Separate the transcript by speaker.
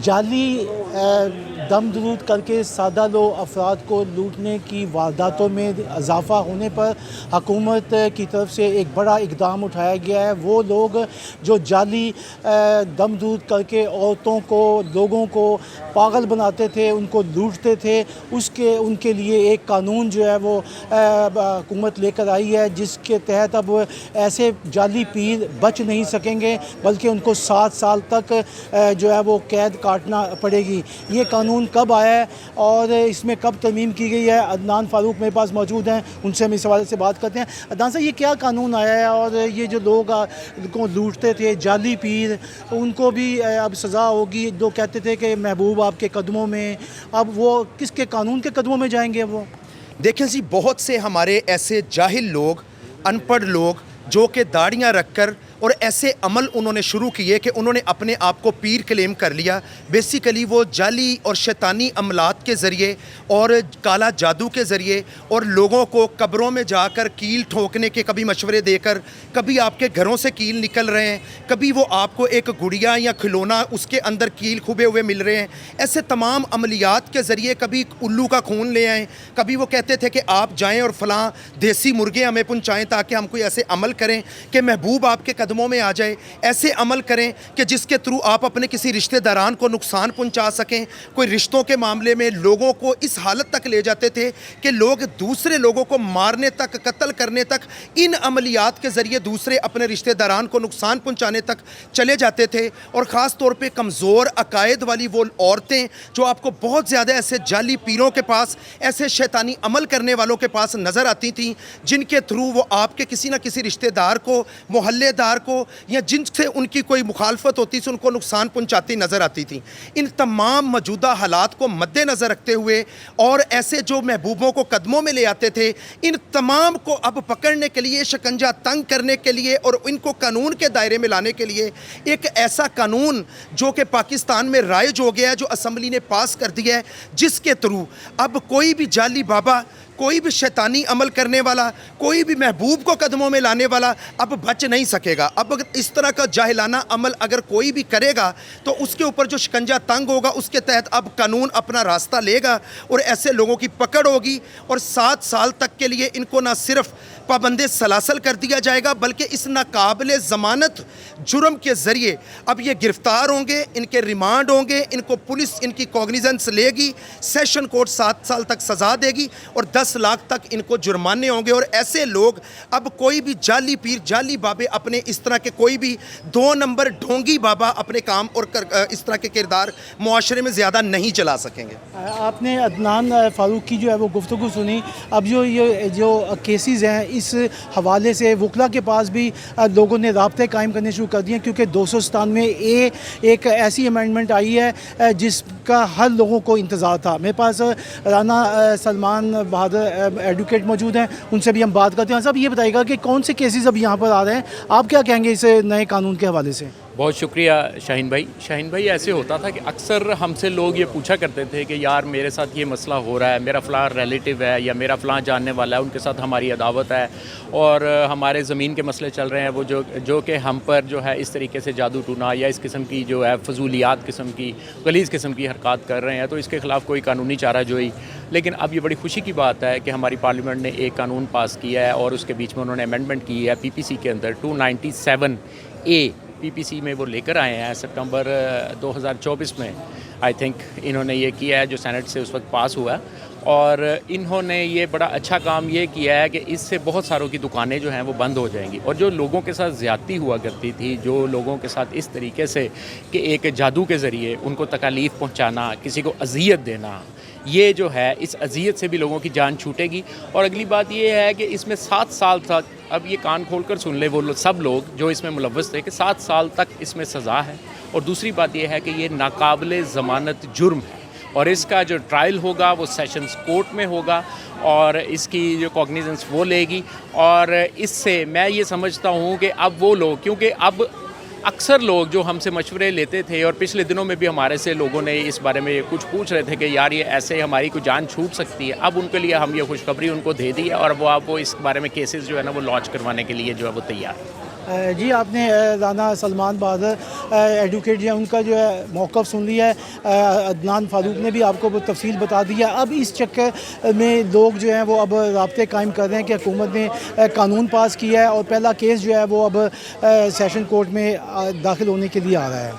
Speaker 1: جعلی دم درود کر کے سادہ افراد کو لوٹنے کی وارداتوں میں اضافہ ہونے پر حکومت کی طرف سے ایک بڑا اقدام اٹھایا گیا ہے۔ وہ لوگ جو جعلی دم درود کر کے عورتوں کو، لوگوں کو پاگل بناتے تھے، ان کو لوٹتے تھے، ان کے لیے ایک قانون جو ہے وہ حکومت لے کر آئی ہے، جس کے تحت اب ایسے جعلی پیر بچ نہیں سکیں گے، بلکہ ان کو 7 سال تک جو ہے وہ قید کاٹنا پڑے گی۔ یہ قانون کب آیا ہے اور اس میں کب ترمیم کی گئی ہے؟ عدنان فاروق میرے پاس موجود ہیں، ان سے ہم اس حوالے سے بات کرتے ہیں۔ عدنان صاحب، یہ کیا قانون آیا ہے اور یہ جو لوگ کو لوٹتے تھے جعلی پیر، ان کو بھی اب سزا ہوگی؟ جو کہتے تھے کہ محبوب آپ کے قدموں میں، اب وہ کس کے قانون کے قدموں میں جائیں گے؟ وہ
Speaker 2: دیکھیں جی، بہت سے ہمارے ایسے جاہل لوگ، ان پڑھ لوگ جو کہ داڑیاں رکھ کر اور ایسے عمل انہوں نے شروع کیے کہ انہوں نے اپنے آپ کو پیر کلیم کر لیا۔ بیسیکلی وہ جعلی اور شیطانی عملات کے ذریعے اور کالا جادو کے ذریعے اور لوگوں کو قبروں میں جا کر کیل ٹھوکنے کے کبھی مشورے دے کر، کبھی آپ کے گھروں سے کیل نکل رہے ہیں، کبھی وہ آپ کو ایک گڑیا یا کھلونا اس کے اندر کیل کھبے ہوئے مل رہے ہیں۔ ایسے تمام عملیات کے ذریعے کبھی الو کا خون لے آئیں، کبھی وہ کہتے تھے کہ آپ جائیں اور فلاں دیسی مرغے ہمیں پہنچائیں تاکہ ہم کوئی ایسے عمل کریں کہ محبوب آپ کے قدموں میں آ جائے، ایسے عمل کریں کہ جس کے تھرو آپ اپنے کسی رشتہ داران کو نقصان پہنچا سکیں۔ کوئی رشتوں کے معاملے میں لوگوں کو اس حالت تک لے جاتے تھے کہ لوگ دوسرے لوگوں کو مارنے تک، قتل کرنے تک، ان عملیات کے ذریعے دوسرے اپنے رشتہ داران کو نقصان پہنچانے تک چلے جاتے تھے۔ اور خاص طور پہ کمزور عقائد والی وہ عورتیں جو آپ کو بہت زیادہ ایسے جعلی پیروں کے پاس، ایسے شیطانی عمل کرنے والوں کے پاس نظر آتی تھیں، جن کے تھرو وہ آپ کے کسی نہ کسی رشتہ دار کو، محلے دار کو، یا جن سے ان کی کوئی مخالفت ہوتی تھی ان کو نقصان پہنچاتی نظر آتی تھی۔ ان تمام موجودہ حالات کو مد نظر رکھتے ہوئے اور ایسے جو محبوبوں کو قدموں میں لے آتے تھے، ان تمام کو اب پکڑنے کے لیے، شکنجہ تنگ کرنے کے لیے اور ان کو قانون کے دائرے میں لانے کے لیے ایک ایسا قانون جو کہ پاکستان میں رائج ہو گیا ہے، جو اسمبلی نے پاس کر دیا ہے، جس کے تھرو اب کوئی بھی جعلی بابا، کوئی بھی شیطانی عمل کرنے والا، کوئی بھی محبوب کو قدموں میں لانے والا اب بچ نہیں سکے گا۔ اب اگر اس طرح کا جاہلانہ عمل اگر کوئی بھی کرے گا تو اس کے اوپر جو شکنجہ تنگ ہوگا، اس کے تحت اب قانون اپنا راستہ لے گا اور ایسے لوگوں کی پکڑ ہوگی اور 7 سال تک کے لیے ان کو نہ صرف پابند سلاسل کر دیا جائے گا، بلکہ اس ناقابل ضمانت جرم کے ذریعے اب یہ گرفتار ہوں گے، ان کے ریمانڈ ہوں گے، ان کو پولیس ان کی کوگنیزنس لے گی، سیشن کورٹ 7 سال تک سزا دے گی اور 10 لاکھ تک ان کو جرمانے ہوں گے۔ اور ایسے لوگ اب کوئی بھی جعلی پیر، جعلی بابے اپنے اس طرح کے کوئی بھی 2 نمبر ڈھونگی بابا اپنے کام اور اس طرح کے کردار معاشرے میں زیادہ نہیں چلا سکیں گے۔
Speaker 1: آپ نے عدنان فاروق کی جو ہے وہ گفتگو سنی۔ اب یہ جو کیسز ہیں، اس حوالے سے وکلا کے پاس بھی لوگوں نے رابطے قائم کرنے شروع کر دیے ہیں، کیونکہ 297 ایک ایسی امینڈمنٹ آئی ہے جس کا ہر لوگوں کو انتظار تھا۔ میرے پاس رانا سلمان بہادر ایڈوکیٹ موجود ہیں، ان سے بھی ہم بات کرتے ہیں۔ صاحب، یہ بتائیے گا کہ کون سے کیسز اب یہاں پر آ رہے ہیں، آپ کیا کہیں گے اس نئے قانون کے حوالے سے؟
Speaker 3: بہت شکریہ شاہین بھائی، ایسے ہوتا تھا کہ اکثر ہم سے لوگ یہ پوچھا کرتے تھے کہ یار میرے ساتھ یہ مسئلہ ہو رہا ہے، میرا فلاں ریلیٹیو ہے یا میرا فلاں جاننے والا ہے، ان کے ساتھ ہماری عداوت ہے اور ہمارے زمین کے مسئلے چل رہے ہیں، وہ جو کہ ہم پر جو ہے اس طریقے سے جادو ٹونا یا اس قسم کی جو ہے فضولیات قسم کی، غلیظ قسم کی حرکات کر رہے ہیں، تو اس کے خلاف کوئی قانونی چارہ جوئی۔ لیکن اب یہ بڑی خوشی کی بات ہے کہ ہماری پارلیمنٹ نے ایک قانون پاس کیا ہے اور اس کے بیچ میں انہوں نے امینڈمنٹ کی ہے PPC کے اندر 297A PPC میں وہ لے کر آئے ہیں سپٹمبر 2024 میں۔ آئی تھنک انہوں نے یہ کیا ہے جو سینٹ سے اس وقت پاس ہوا ہے، اور انہوں نے یہ بڑا اچھا کام یہ کیا ہے کہ اس سے بہت ساروں کی دکانیں جو ہیں وہ بند ہو جائیں گی، اور جو لوگوں کے ساتھ زیادتی ہوا کرتی تھی، جو لوگوں کے ساتھ اس طریقے سے کہ ایک جادو کے ذریعے ان کو تکالیف پہنچانا، کسی کو اذیت دینا، یہ جو ہے اس اذیت سے بھی لوگوں کی جان چھوٹے گی۔ اور اگلی بات یہ ہے کہ اس میں 7 سال تک، اب یہ کان کھول کر سن لے وہ سب لوگ جو اس میں ملوث تھے، کہ 7 سال تک اس میں سزا ہے۔ اور دوسری بات یہ ہے کہ یہ ناقابل ضمانت جرم ہے، اور اس کا جو ٹرائل ہوگا وہ سیشنز کورٹ میں ہوگا اور اس کی جو کوگنیزنس وہ لے گی۔ اور اس سے میں یہ سمجھتا ہوں کہ اب وہ لوگ، کیونکہ اب اکثر لوگ جو ہم سے مشورے لیتے تھے، اور پچھلے دنوں میں بھی ہمارے سے لوگوں نے اس بارے میں کچھ پوچھ رہے تھے کہ یار یہ ایسے ہماری کوئی جان چھوٹ سکتی ہے، اب ان کے لیے ہم یہ خوشخبری ان کو دے دی ہے، اور وہ اب وہ اس بارے میں کیسز جو ہے نا وہ لانچ کروانے کے لیے جو ہے وہ تیار ہے۔
Speaker 1: جی آپ نے رانا سلمان بہادر ایڈوکیٹ جو ہے ان کا جو ہے موقف سن لیا ہے. عدنان فاروق نے بھی آپ کو وہ تفصیل بتا دی ہے. اب اس چکر میں لوگ جو ہیں وہ اب رابطے قائم کر رہے ہیں کہ حکومت نے قانون پاس کیا ہے اور پہلا کیس جو ہے وہ اب سیشن کورٹ میں داخل ہونے کے لیے آ رہا ہے.